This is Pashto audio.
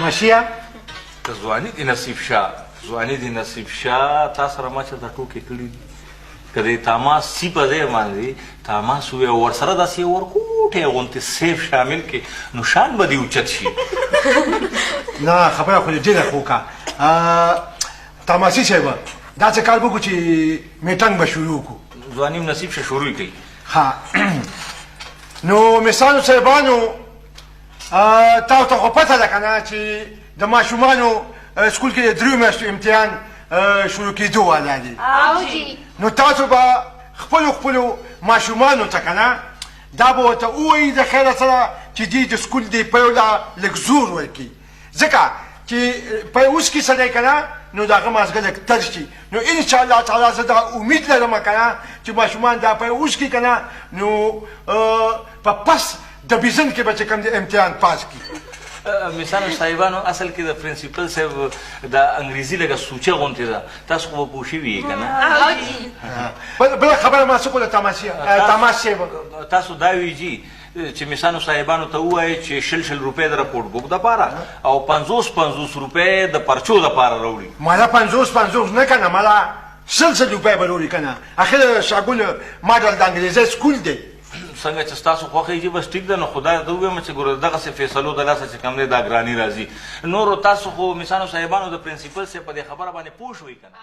تماشیا که ځواني دې نصیب شه ځواني دې نصیب شه تا سره ما چېرته ټوکې کړي دي که د تاماس سی په ځای باندې تاماس ووایه ورسره داسې ورکوټی غوندې سیف شامل کړې نو شان به دې اوچت شي نه خبره خو دې ډېره ښه وکړه تماسي صاحب دا څه کار وکړو چې میټنګ به شروع کړو ځواني م نصیب شه شروع یې کوي ها نو مثالو صاحبانو تاسو ته خو پته ده که نه چې د ماشومانو سکول کې د 3 میاشتو امتحان شروع کېدو والا دی نو تاسو به خپلو ماشومانو ته که نه دا به ورته ووایي د خیره سره چې دوی د سکول د پیله لږ زور ورکړي ځکه چې په اوس کې سړی که نه نو د هغه مازګه لږ تر شي نو انشاءالله تعالی زه دا امید لرم که نه چې ماشومان دا په اوس کې که نه نو په پس د بیزن کې به چې کوم د امتحان پاس کړي مثال صاحبانو اصل کې د پرنسپل صاحب د انګریزي لږه سوچه غوندې ده تاسو خو به پوه شوي یې که نه بله خبره ما څه کوله تماس صاحب تاسو دا وایي جي چې مثانو صاحبانو ته ووایي چې 100 روپۍ د رپورټ بوک دپاره او 50 روپۍ د پرچو دپاره راوړي مالا 50 نه که نه مالا 100 روپۍ به راوړي که نه اخر شاګل ماډل د انګریزۍ سکول دی څنګه چې ستاسو خوښه یې بس ټیک ده نو خدای ته ووایم چې ګوره دغسې فیصلو د لاسه چې کوم دی دا ګراني راځي نورو تاسو خو مثانو صاحبانو د پرنسپل صاحب په دې خبره باندې پوه شوئ که نه